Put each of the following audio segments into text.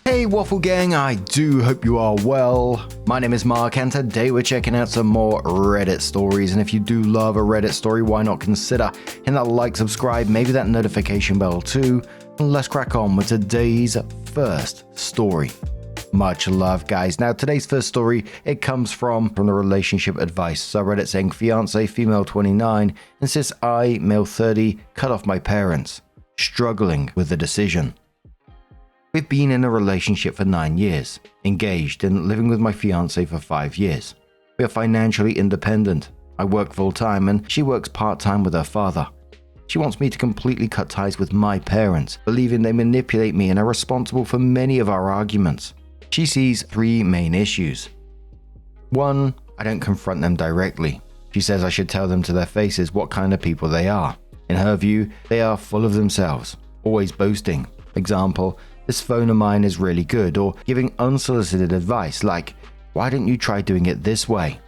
Hey Waffle Gang, I do hope you are well. My name is Mark and today we're checking out some more Reddit stories, and if you do love a Reddit story, why not consider hitting that like, subscribe, maybe that notification bell too, and let's crack on with today's first story. Much love guys. Now today's first story, it comes from the relationship advice subreddit saying fiancé female 29 insists I, male 30, cut off my parents, struggling with the decision. We've been in a relationship for 9 years, engaged and living with my fiancé for 5 years. We are financially independent. I work full-time and she works part-time with her father. She wants me to completely cut ties with my parents, believing they manipulate me and are responsible for many of our arguments. She sees 3 main issues. 1, I don't confront them directly. She says I should tell them to their faces what kind of people they are. In her view, they are full of themselves, always boasting. Example, this phone of mine is really good, or giving unsolicited advice like, why don't you try doing it this way?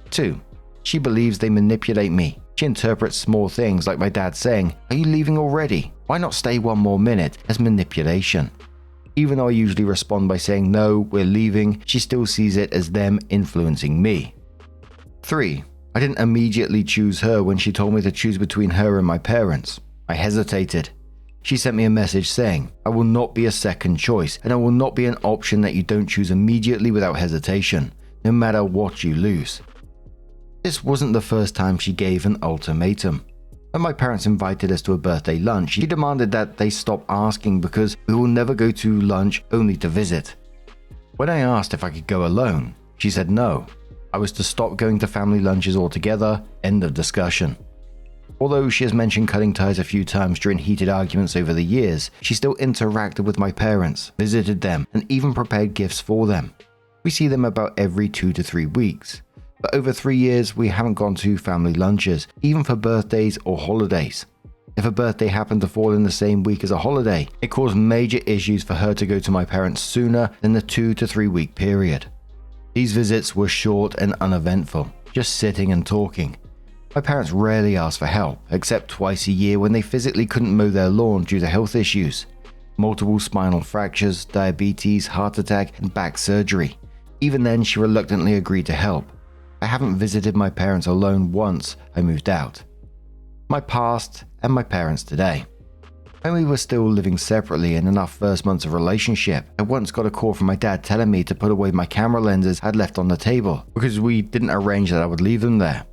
2, she believes they manipulate me. She interprets small things like my dad saying, are you leaving already? Why not stay 1 more minute as manipulation. Even though I usually respond by saying no, we're leaving, she still sees it as them influencing me. 3, I didn't immediately choose her when she told me to choose between her and my parents. I hesitated. She sent me a message saying, I will not be a second choice and I will not be an option that you don't choose immediately without hesitation, no matter what you lose. This wasn't the first time she gave an ultimatum. When my parents invited us to a birthday lunch, she demanded that they stop asking because we will never go to lunch only to visit. When I asked if I could go alone, she said no. I was to stop going to family lunches altogether, end of discussion. Although she has mentioned cutting ties a few times during heated arguments over the years, she still interacted with my parents, visited them, and even prepared gifts for them. We see them about every 2 to 3 weeks. But over 3 years, we haven't gone to family lunches, even for birthdays or holidays. If a birthday happened to fall in the same week as a holiday, it caused major issues for her to go to my parents sooner than the 2 to 3 week period. These visits were short and uneventful, just sitting and talking. My parents rarely asked for help, except twice a year when they physically couldn't mow their lawn due to health issues. Multiple spinal fractures, diabetes, heart attack, and back surgery. Even then, she reluctantly agreed to help. I haven't visited my parents alone once I moved out. My past and my parents today. When we were still living separately and in our first months of relationship, I once got a call from my dad telling me to put away my camera lenses I'd left on the table because we didn't arrange that I would leave them there.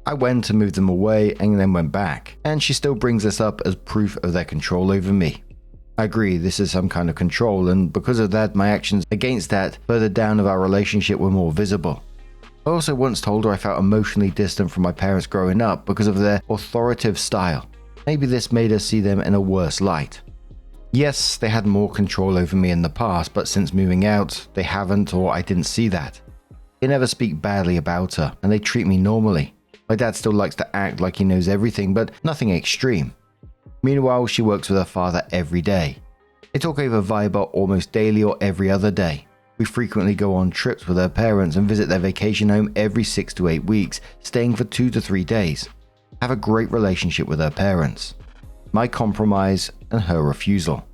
I went and moved them away and then went back, and she still brings this up as proof of their control over me. I agree this is some kind of control, and because of that my actions against that further down of our relationship were more visible. I also once told her I felt emotionally distant from my parents growing up because of their authoritative style. Maybe this made us see them in a worse light. Yes, they had more control over me in the past, but since moving out, they haven't, or I didn't see that. They never speak badly about her, and they treat me normally. My dad still likes to act like he knows everything, but nothing extreme. Meanwhile, she works with her father every day. They talk over Viber almost daily or every other day. We frequently go on trips with her parents and visit their vacation home every 6 to 8 weeks, staying for 2 to 3 days. Have a great relationship with her parents. My compromise and her refusal.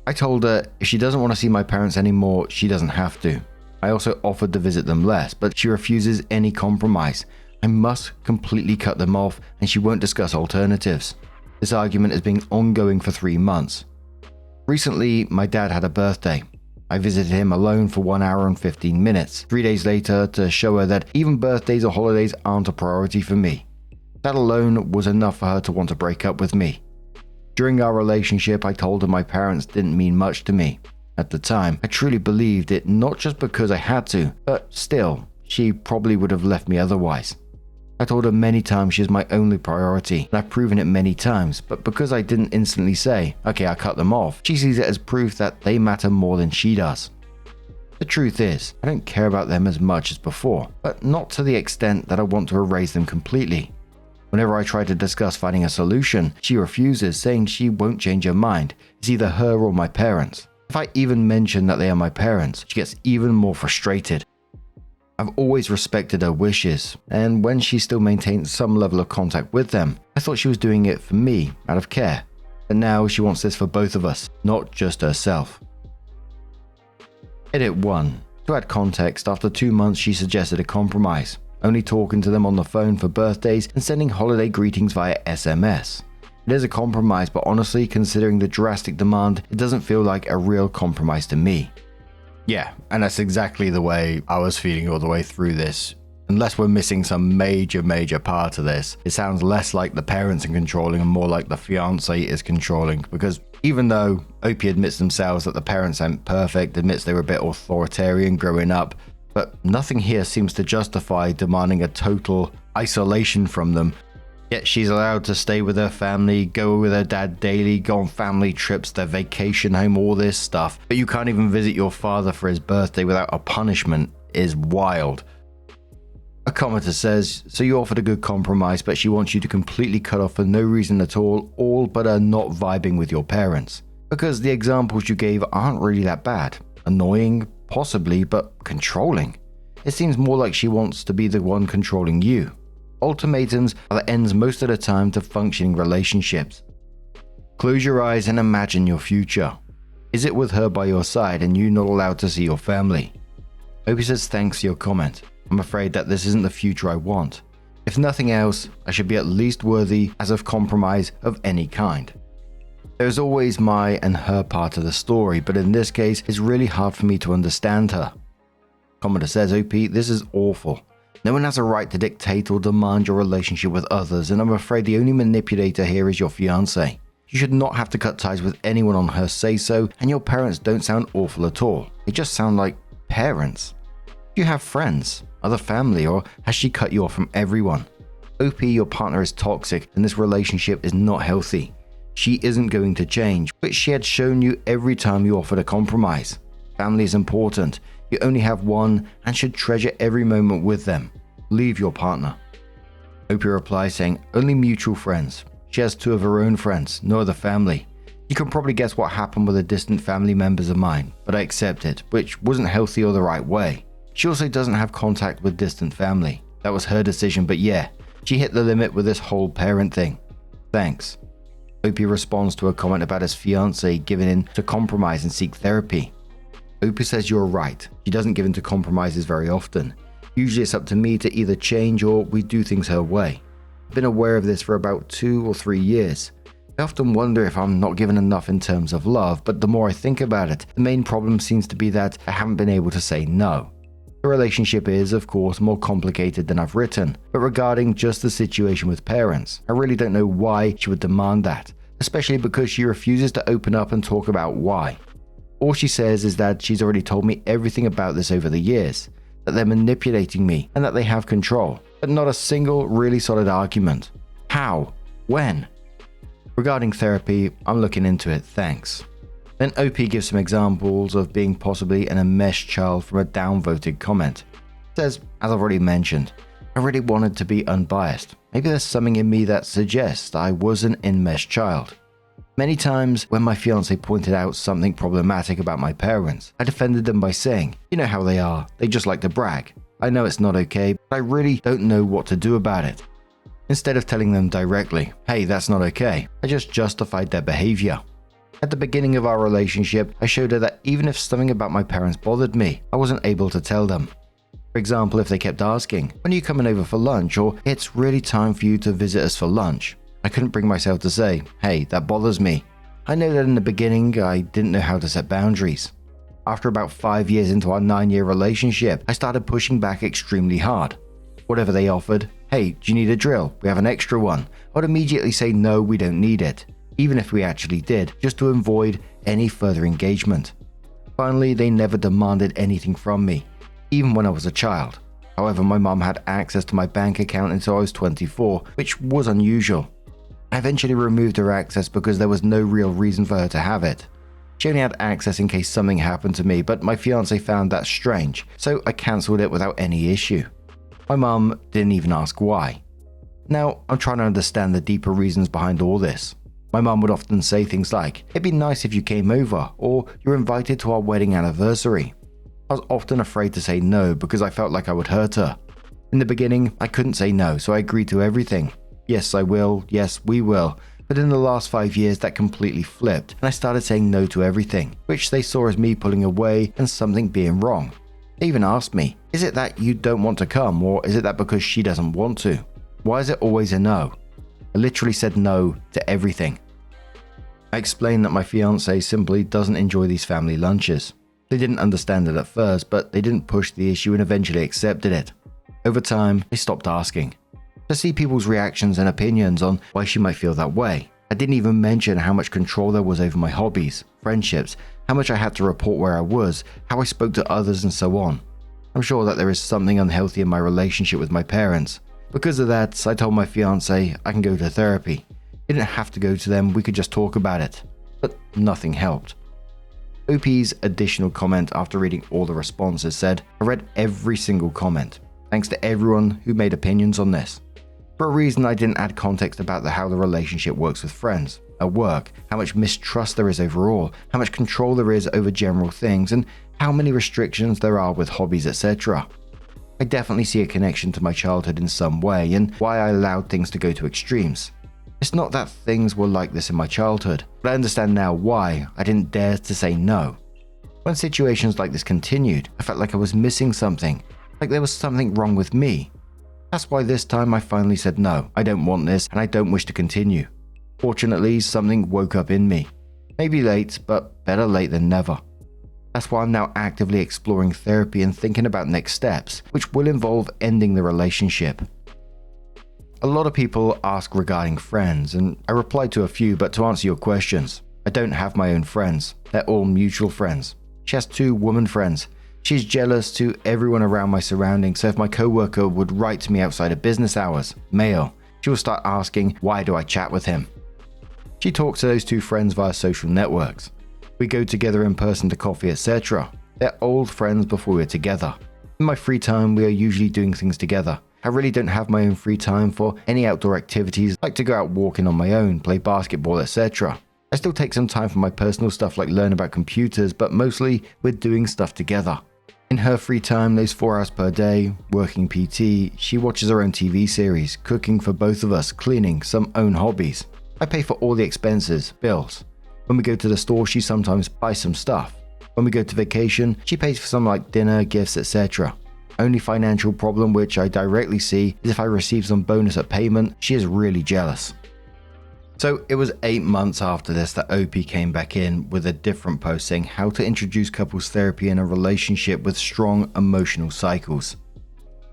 I told her if she doesn't want to see my parents anymore, she doesn't have to. I also offered to visit them less, but she refuses any compromise. I must completely cut them off and she won't discuss alternatives. This argument has been ongoing for 3 months. Recently, my dad had a birthday. I visited him alone for 1 hour and 15 minutes, 3 days later to show her that even birthdays or holidays aren't a priority for me. That alone was enough for her to want to break up with me. During our relationship, I told her my parents didn't mean much to me. At the time, I truly believed it, not just because I had to, but still, she probably would have left me otherwise. I told her many times she is my only priority, and I've proven it many times, but because I didn't instantly say, okay, I cut them off, she sees it as proof that they matter more than she does. The truth is, I don't care about them as much as before, but not to the extent that I want to erase them completely. Whenever I try to discuss finding a solution, she refuses, saying she won't change her mind. It's either her or my parents. If I even mention that they are my parents, she gets even more frustrated. I've always respected her wishes, and when she still maintains some level of contact with them, I thought she was doing it for me, out of care. But now she wants this for both of us, not just herself. Edit 1. To add context, after 2 months she suggested a compromise, only talking to them on the phone for birthdays and sending holiday greetings via SMS. It is a compromise, but honestly, considering the drastic demand, it doesn't feel like a real compromise to me. Yeah, and that's exactly the way I was feeling all the way through this. Unless we're missing some major part of this, it sounds less like the parents are controlling and more like the fiancé is controlling, because even though OP admits themselves that the parents aren't perfect, admits they were a bit authoritarian growing up, but nothing here seems to justify demanding a total isolation from them. Yet she's allowed to stay with her family, go with her dad daily, go on family trips, their vacation home, all this stuff. But you can't even visit your father for his birthday without a punishment is wild. A commenter says, so you offered a good compromise, but she wants you to completely cut off for no reason at all but are not vibing with your parents. Because the examples you gave aren't really that bad. Annoying, possibly, but controlling. It seems more like she wants to be the one controlling you. Ultimatums are the ends most of the time to functioning relationships. Close your eyes and imagine your future. Is it with her by your side and you not allowed to see your family? Opie says thanks for your comment. I'm afraid that this isn't the future I want. If nothing else, I should be at least worthy as of compromise of any kind. There's always my and her part of the story, but in this case, it's really hard for me to understand her. Commenter says, OP, this is awful. No one has a right to dictate or demand your relationship with others, and I'm afraid the only manipulator here is your fiancé. You should not have to cut ties with anyone on her say-so, and your parents don't sound awful at all. They just sound like parents. Do you have friends, other family, or has she cut you off from everyone? OP, your partner is toxic, and this relationship is not healthy. She isn't going to change, which she had shown you every time you offered a compromise. Family is important. You only have one and should treasure every moment with them. Leave your partner. OP replies saying, only mutual friends. She has 2 of her own friends, no other family. You can probably guess what happened with the distant family members of mine, but I accept it, which wasn't healthy or the right way. She also doesn't have contact with distant family. That was her decision, but yeah, she hit the limit with this whole parent thing. Thanks. OP responds to a comment about his fiancé giving in to compromise and seek therapy. OP says you're right, she doesn't give in to compromises very often. Usually it's up to me to either change or we do things her way. I've been aware of this for about 2 or 3 years. I often wonder if I'm not given enough in terms of love, but the more I think about it, the main problem seems to be that I haven't been able to say no. The relationship is, of course, more complicated than I've written, but regarding just the situation with parents, I really don't know why she would demand that, especially because she refuses to open up and talk about why. All she says is that she's already told me everything about this over the years, that they're manipulating me and that they have control, but not a single really solid argument. How? When? Regarding therapy, I'm looking into it, thanks. Then OP gives some examples of being possibly an enmeshed child from a downvoted comment. It says, as I've already mentioned, I really wanted to be unbiased. Maybe there's something in me that suggests I was an enmeshed child. Many times when my fiancé pointed out something problematic about my parents, I defended them by saying, you know how they are, they just like to brag. I know it's not okay, but I really don't know what to do about it. Instead of telling them directly, hey, that's not okay, I just justified their behavior. At the beginning of our relationship, I showed her that even if something about my parents bothered me, I wasn't able to tell them. For example, if they kept asking, when are you coming over for lunch, or it's really time for you to visit us for lunch, I couldn't bring myself to say, hey, that bothers me. I know that in the beginning, I didn't know how to set boundaries. After about 5 years into our 9-year relationship, I started pushing back extremely hard. Whatever they offered, hey, do you need a drill? We have an extra one. I would immediately say no, we don't need it, even if we actually did, just to avoid any further engagement. Finally, they never demanded anything from me, even when I was a child. However, my mum had access to my bank account until I was 24, which was unusual. I eventually removed her access because there was no real reason for her to have it. She only had access in case something happened to me, but my fiancé found that strange, so I cancelled it without any issue. My mum didn't even ask why. Now, I'm trying to understand the deeper reasons behind all this. My mum would often say things like, it'd be nice if you came over, or you're invited to our wedding anniversary. I was often afraid to say no because I felt like I would hurt her. In the beginning, I couldn't say no, so I agreed to everything. Yes, I will. Yes, we will. But in the last 5 years that completely flipped and I started saying no to everything, which they saw as me pulling away and something being wrong. They even asked me, is it that you don't want to come, or is it that because she doesn't want to? Why is it always a no? I literally said no to everything. I explained that my fiancée simply doesn't enjoy these family lunches. They didn't understand it at first, but they didn't push the issue and eventually accepted it. Over time, they stopped asking. To see people's reactions and opinions on why she might feel that way. I didn't even mention how much control there was over my hobbies, friendships, how much I had to report where I was, how I spoke to others and so on. I'm sure that there is something unhealthy in my relationship with my parents. Because of that, I told my fiancé I can go to therapy. He didn't have to go to them, we could just talk about it. But nothing helped. OP's additional comment after reading all the responses said, I read every single comment. Thanks to everyone who made opinions on this. For a reason, I didn't add context about how the relationship works with friends, at work, how much mistrust there is overall, how much control there is over general things, and how many restrictions there are with hobbies, etc. I definitely see a connection to my childhood in some way and why I allowed things to go to extremes. It's not that things were like this in my childhood, but I understand now why I didn't dare to say no. When situations like this continued, I felt like I was missing something, like there was something wrong with me. That's why this time I finally said no, I don't want this and I don't wish to continue. Fortunately, something woke up in me. Maybe late, but better late than never. That's why I'm now actively exploring therapy and thinking about next steps, which will involve ending the relationship. A lot of people ask regarding friends, and I replied to a few, but to answer your questions, I don't have my own friends. They're all mutual friends. She has 2 woman friends. She's jealous to everyone around my surroundings, so if my coworker would write to me outside of business hours, mail, she will start asking, why do I chat with him? She talks to those 2 friends via social networks. We go together in person to coffee, etc. They're old friends before we're together. In my free time, we are usually doing things together. I really don't have my own free time for any outdoor activities, like to go out walking on my own, play basketball, etc. I still take some time for my personal stuff like learn about computers, but mostly we're doing stuff together. In her free time, those 4 hours per day, working PT, she watches her own TV series, cooking for both of us, cleaning, some own hobbies. I pay for all the expenses, bills. When we go to the store, she sometimes buys some stuff. When we go to vacation, she pays for some like dinner, gifts, etc. Only financial problem which I directly see is if I receive some bonus at payment, she is really jealous. So it was 8 months after this that OP came back in with a different post saying how to introduce couples therapy in a relationship with strong emotional cycles.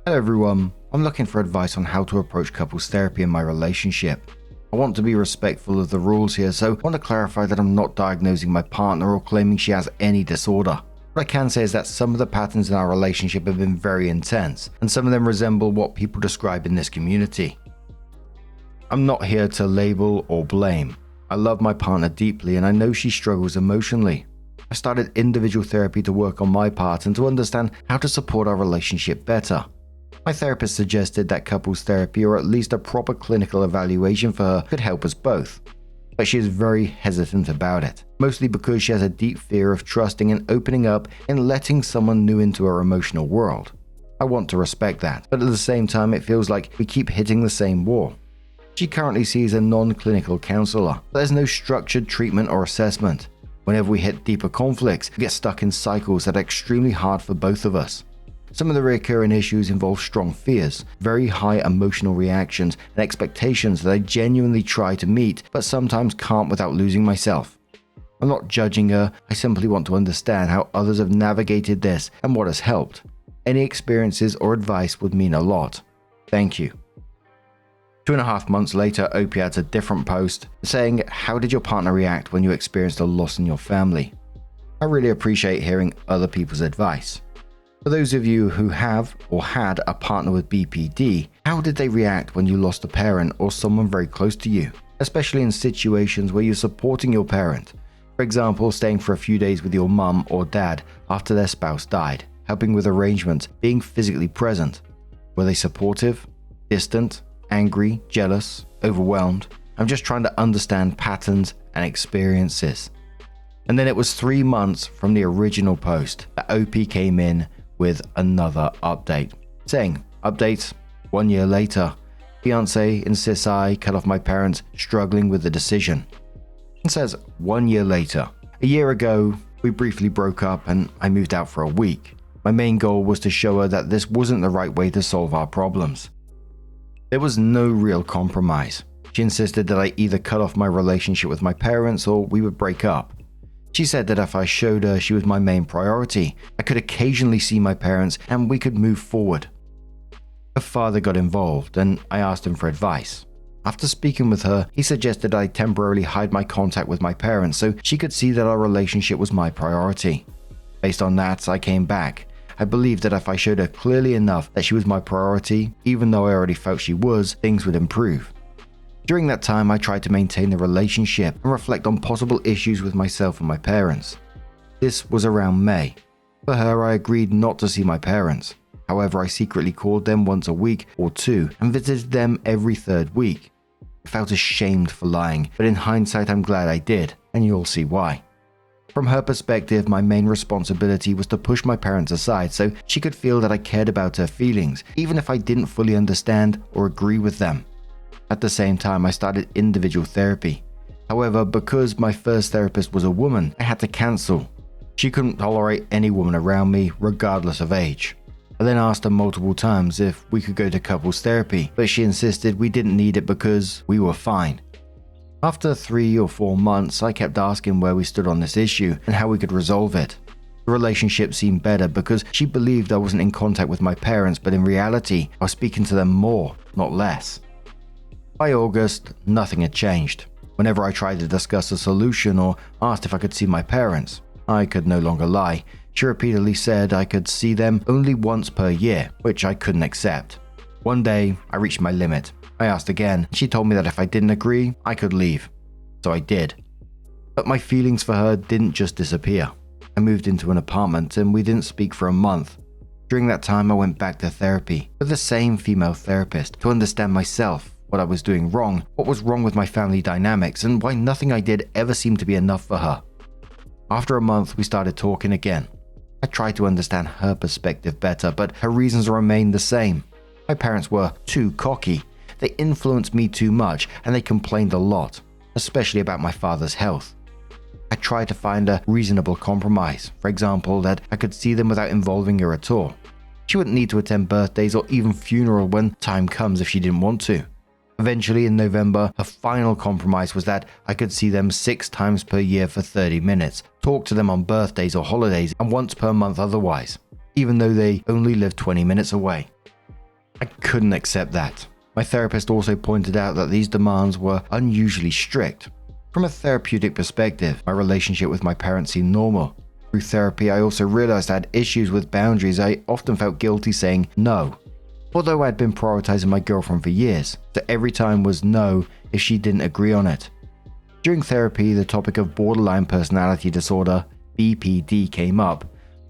Hello everyone, I'm looking for advice on how to approach couples therapy in my relationship. I want to be respectful of the rules here, so I want to clarify that I'm not diagnosing my partner or claiming she has any disorder. What I can say is that some of the patterns in our relationship have been very intense, and some of them resemble what people describe in this community. I'm not here to label or blame. I love my partner deeply and I know she struggles emotionally. I started individual therapy to work on my part and to understand how to support our relationship better. My therapist suggested that couples therapy or at least a proper clinical evaluation for her could help us both. But she is very hesitant about it, mostly because she has a deep fear of trusting and opening up and letting someone new into her emotional world. I want to respect that, but at the same time it feels like we keep hitting the same wall. She currently sees a non-clinical counselor, but there's no structured treatment or assessment. Whenever we hit deeper conflicts, we get stuck in cycles that are extremely hard for both of us. Some of the recurring issues involve strong fears, very high emotional reactions, and expectations that I genuinely try to meet, but sometimes can't without losing myself. I'm not judging her, I simply want to understand how others have navigated this and what has helped. Any experiences or advice would mean a lot. Thank you. 2.5 months later, OP adds a different post saying, how did your partner react when you experienced a loss in your family? I really appreciate hearing other people's advice. For those of you who have or had a partner with BPD, how did they react when you lost a parent or someone very close to you, especially in situations where you're supporting your parent? For example, staying for a few days with your mum or dad after their spouse died, helping with arrangements, being physically present. Were they supportive, distant, angry, jealous, overwhelmed? I'm just trying to understand patterns and experiences. And then it was 3 months from the original post that OP came in with another update, saying, update, 1 year later. Fiancée insists I cut off my parents, struggling with the decision. And says 1 year later, a year ago, we briefly broke up and I moved out for a week. My main goal was to show her that this wasn't the right way to solve our problems. There was no real compromise. She insisted that I either cut off my relationship with my parents or we would break up. She said that if I showed her she was my main priority, I could occasionally see my parents and we could move forward. Her father got involved and I asked him for advice. After speaking with her, he suggested I temporarily hide my contact with my parents so she could see that our relationship was my priority. Based on that, I came back. I believed that if I showed her clearly enough that she was my priority, even though I already felt she was, things would improve. During that time, I tried to maintain the relationship and reflect on possible issues with myself and my parents. This was around May. For her, I agreed not to see my parents. However, I secretly called them once a week or two and visited them every third week. I felt ashamed for lying, but in hindsight I'm glad I did, and you'll see why. From her perspective, my main responsibility was to push my parents aside so she could feel that I cared about her feelings, even if I didn't fully understand or agree with them. At the same time, I started individual therapy. However, because my first therapist was a woman, I had to cancel. She couldn't tolerate any woman around me, regardless of age. I then asked her multiple times if we could go to couples therapy, but she insisted we didn't need it because we were fine. After 3 or 4 months, I kept asking where we stood on this issue and how we could resolve it. The relationship seemed better because she believed I wasn't in contact with my parents, but in reality, I was speaking to them more, not less. By August, nothing had changed. Whenever I tried to discuss a solution or asked if I could see my parents, I could no longer lie. She repeatedly said I could see them only once per year, which I couldn't accept. One day, I reached my limit. I asked again. She told me that if I didn't agree, I could leave. So I did. But my feelings for her didn't just disappear. I moved into an apartment and we didn't speak for a month. During that time, I went back to therapy with the same female therapist to understand myself, what I was doing wrong, what was wrong with my family dynamics, and why nothing I did ever seemed to be enough for her. After a month, we started talking again. I tried to understand her perspective better, but her reasons remained the same. My parents were too cocky. They influenced me too much, and they complained a lot, especially about my father's health. I tried to find a reasonable compromise, for example, that I could see them without involving her at all. She wouldn't need to attend birthdays or even funeral when time comes if she didn't want to. Eventually, in November, her final compromise was that I could see them 6 times per year for 30 minutes, talk to them on birthdays or holidays, and once per month otherwise, even though they only lived 20 minutes away. I couldn't accept that. My therapist also pointed out that these demands were unusually strict. From a therapeutic perspective, my relationship with my parents seemed normal. Through therapy, I also realized I had issues with boundaries. I often felt guilty saying no. Although I'd been prioritizing my girlfriend for years, so every time was no if she didn't agree on it. During therapy, the topic of borderline personality disorder, BPD, came up,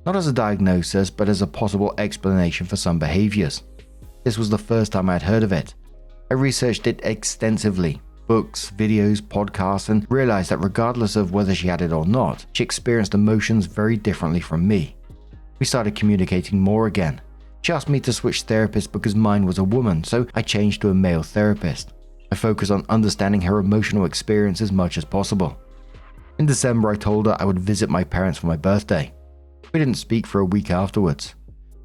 not as a diagnosis, but as a possible explanation for some behaviors. This was the first time I had heard of it. I researched it extensively, books, videos, podcasts, and realized that regardless of whether she had it or not, she experienced emotions very differently from me. We started communicating more again. She asked me to switch therapists because mine was a woman, so I changed to a male therapist. I focused on understanding her emotional experience as much as possible. In December, I told her I would visit my parents for my birthday. We didn't speak for a week afterwards.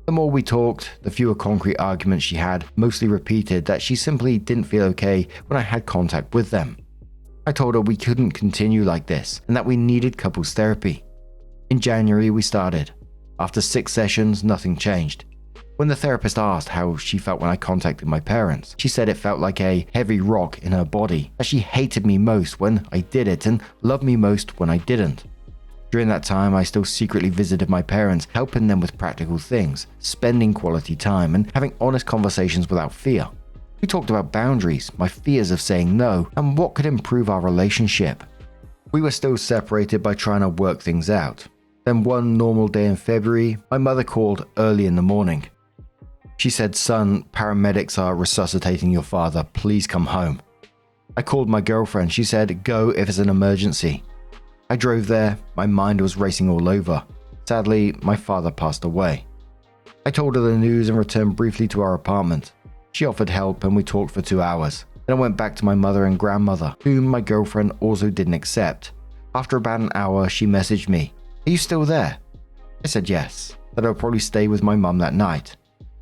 The more we talked, the fewer concrete arguments she had, mostly repeated that she simply didn't feel okay when I had contact with them. I told her we couldn't continue like this and that we needed couples therapy. In January, we started. After 6 sessions, nothing changed. When the therapist asked how she felt when I contacted my parents, she said it felt like a heavy rock in her body, that she hated me most when I did it and loved me most when I didn't. During that time, I still secretly visited my parents, helping them with practical things, spending quality time, and having honest conversations without fear. We talked about boundaries, my fears of saying no, and what could improve our relationship. We were still separated by trying to work things out. Then one normal day in February, my mother called early in the morning. She said, "Son, paramedics are resuscitating your father. Please come home." I called my girlfriend. She said, "Go if it's an emergency." I drove there. My mind was racing all over. Sadly, my father passed away. I told her the news and returned briefly to our apartment. She offered help and we talked for 2 hours. Then I went back to my mother and grandmother, whom my girlfriend also didn't accept. After about an hour, she messaged me, "Are you still there?" I said yes, that I would probably stay with my mum that night.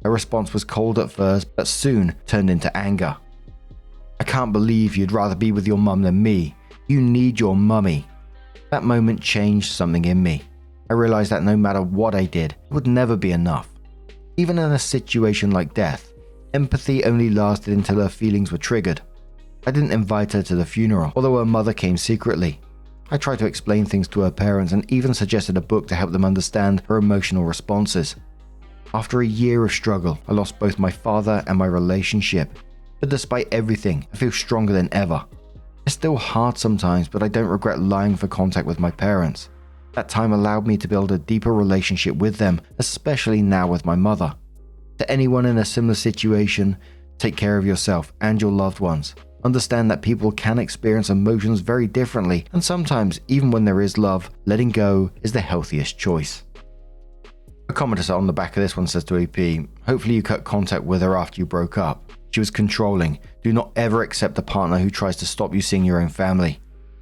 Her response was cold at first, but soon turned into anger. "I can't believe you'd rather be with your mum than me. You need your mummy." That moment changed something in me. I realized that no matter what I did, it would never be enough. Even in a situation like death, empathy only lasted until her feelings were triggered. I didn't invite her to the funeral, although her mother came secretly. I tried to explain things to her parents and even suggested a book to help them understand her emotional responses. After a year of struggle, I lost both my father and my relationship. But despite everything, I feel stronger than ever. It's still hard sometimes, but I don't regret lying for contact with my parents. That time allowed me to build a deeper relationship with them, especially now with my mother. To anyone in a similar situation, take care of yourself and your loved ones. Understand that people can experience emotions very differently, and sometimes, even when there is love, letting go is the healthiest choice. A commenter on the back of this one says to AP, "Hopefully you cut contact with her after you broke up. She was controlling. Do not ever accept a partner who tries to stop you seeing your own family."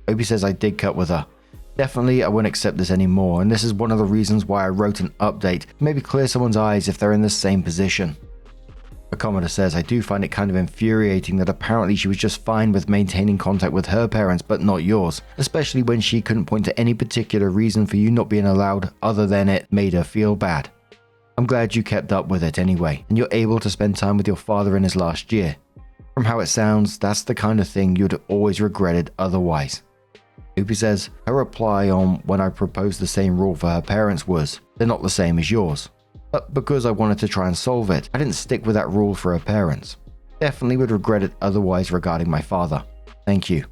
AP says, "I did cut with her. Definitely I won't accept this anymore, and this is one of the reasons why I wrote an update to maybe clear someone's eyes if they're in the same position." A commenter says, "I do find it kind of infuriating that apparently she was just fine with maintaining contact with her parents but not yours, especially when she couldn't point to any particular reason for you not being allowed other than it made her feel bad. I'm glad you kept up with it anyway, and you're able to spend time with your father in his last year. From how it sounds, that's the kind of thing you'd always regretted otherwise." Upi says, "Her reply on when I proposed the same rule for her parents was, they're not the same as yours. But because I wanted to try and solve it, I didn't stick with that rule for her parents. Definitely would regret it otherwise regarding my father. Thank you."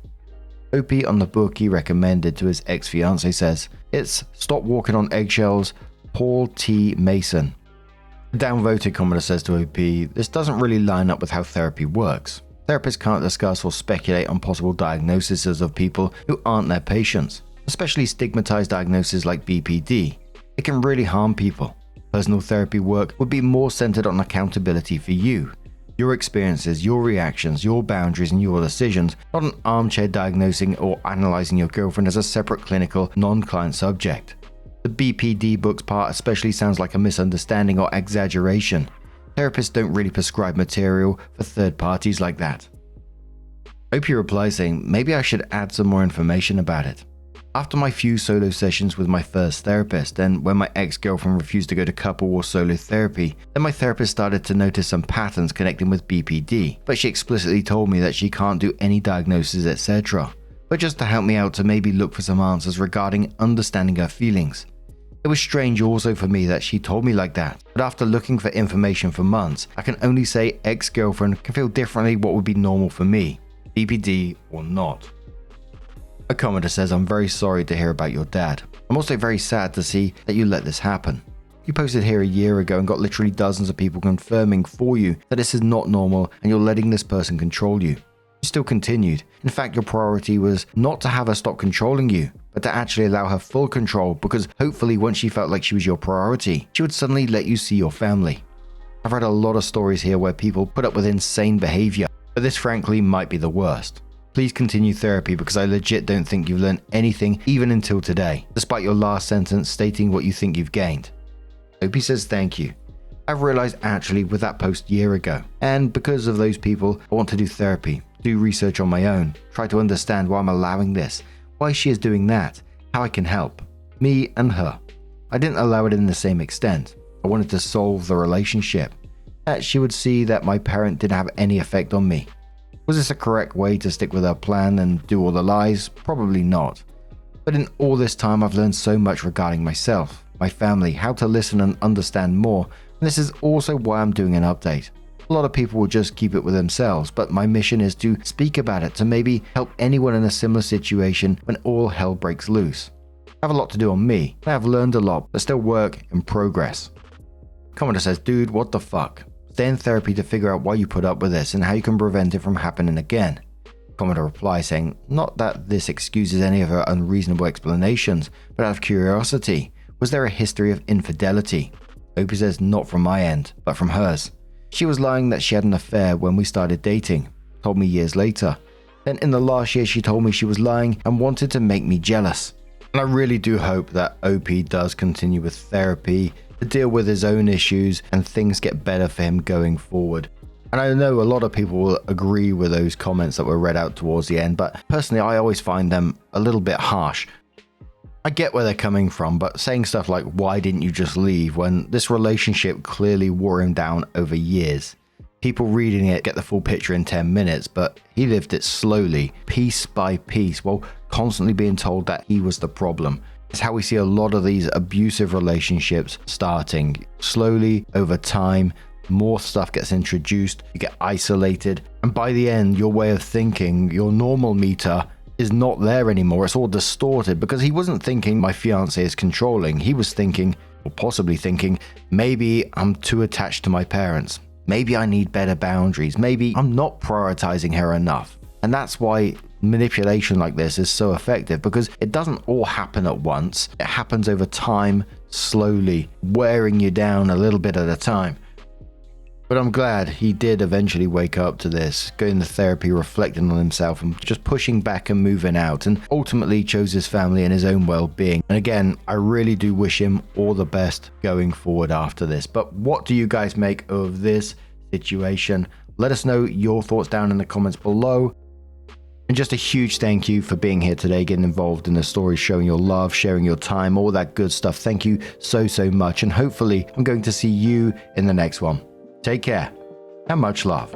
OP on the book he recommended to his ex-fiancée says, "It's Stop Walking on Eggshells, Paul T. Mason." A downvoted commenter says to OP, "This doesn't really line up with how therapy works. Therapists can't discuss or speculate on possible diagnoses of people who aren't their patients, especially stigmatized diagnoses like BPD. It can really harm people. Personal therapy work would be more centered on accountability for you, your experiences, your reactions, your boundaries, and your decisions, not an armchair diagnosing or analyzing your girlfriend as a separate clinical, non-client subject. The BPD books part especially sounds like a misunderstanding or exaggeration. Therapists don't really prescribe material for third parties like that." OP replies saying, "Maybe I should add some more information about it. After my few solo sessions with my first therapist, and when my ex-girlfriend refused to go to couple or solo therapy, then my therapist started to notice some patterns connecting with BPD, but she explicitly told me that she can't do any diagnosis, etc. But just to help me out to maybe look for some answers regarding understanding her feelings. It was strange also for me that she told me like that, but after looking for information for months, I can only say ex-girlfriend can feel differently what would be normal for me, BPD or not." A commenter says, "I'm very sorry to hear about your dad. I'm also very sad to see that you let this happen. You posted here a year ago and got literally dozens of people confirming for you that this is not normal and you're letting this person control you. You still continued. In fact, your priority was not to have her stop controlling you, but to actually allow her full control, because hopefully once she felt like she was your priority, she would suddenly let you see your family. I've read a lot of stories here where people put up with insane behavior, but this frankly might be the worst. Please continue therapy because I legit don't think you've learned anything even until today, despite your last sentence stating what you think you've gained." OP says, "Thank you. I've realized actually with that post year ago, and because of those people, I want to do therapy, do research on my own, try to understand why I'm allowing this, why she is doing that, how I can help. Me and her. I didn't allow it in the same extent. I wanted to solve the relationship. That she would see that my parent didn't have any effect on me. Was this a correct way to stick with her plan and do all the lies? Probably not. But in all this time I've learned so much regarding myself, my family, how to listen and understand more, and this is also why I'm doing an update. A lot of people will just keep it with themselves, but my mission is to speak about it to maybe help anyone in a similar situation when all hell breaks loose. I have a lot to do on me, and I've learned a lot, but still work in progress." Commenter says, "Dude, what the fuck? Stay in therapy to figure out why you put up with this and how you can prevent it from happening again." Commenter replies saying, "Not that this excuses any of her unreasonable explanations, but out of curiosity, was there a history of infidelity?" OP says, "Not from my end, but from hers. She was lying that she had an affair when we started dating, told me years later. Then in the last year she told me she was lying and wanted to make me jealous. And I really do hope that OP does continue with therapy to deal with his own issues and things get better for him going forward. And I know a lot of people will agree with those comments that were read out towards the end, but personally I always find them a little bit harsh. I get where they're coming from, but saying stuff like, why didn't you just leave, when this relationship clearly wore him down over years. People reading it get the full picture in 10 minutes, but he lived it slowly, piece by piece, while constantly being told that he was the problem. It's how we see a lot of these abusive relationships starting. Slowly, over time, more stuff gets introduced, you get isolated, and by the end, your way of thinking, your normal meter, is not there anymore. It's all distorted because he wasn't thinking my fiancé is controlling. He was thinking, or possibly thinking, maybe I'm too attached to my parents. Maybe I need better boundaries. Maybe I'm not prioritizing her enough. And that's why manipulation like this is so effective, because it doesn't all happen at once. It happens over time, slowly, wearing you down a little bit at a time. But I'm glad he did eventually wake up to this, going to therapy, reflecting on himself and just pushing back and moving out, and ultimately chose his family and his own well-being. And again, I really do wish him all the best going forward after this. But what do you guys make of this situation? Let us know your thoughts down in the comments below. And just a huge thank you for being here today, getting involved in the story, showing your love, sharing your time, all that good stuff. Thank you so much. And hopefully I'm going to see you in the next one. Take care and much love.